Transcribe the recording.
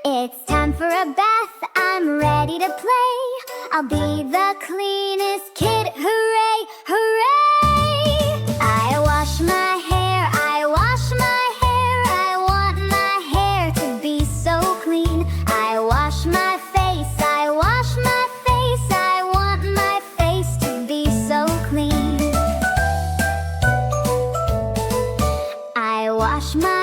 It's time for a bath, I'm ready to play. I'll be the cleanest kid, hooray, hooray! I wash my hair, I wash my hair. I want my hair to be so clean. I wash my face, I wash my face. I want my face to be so clean. I wash my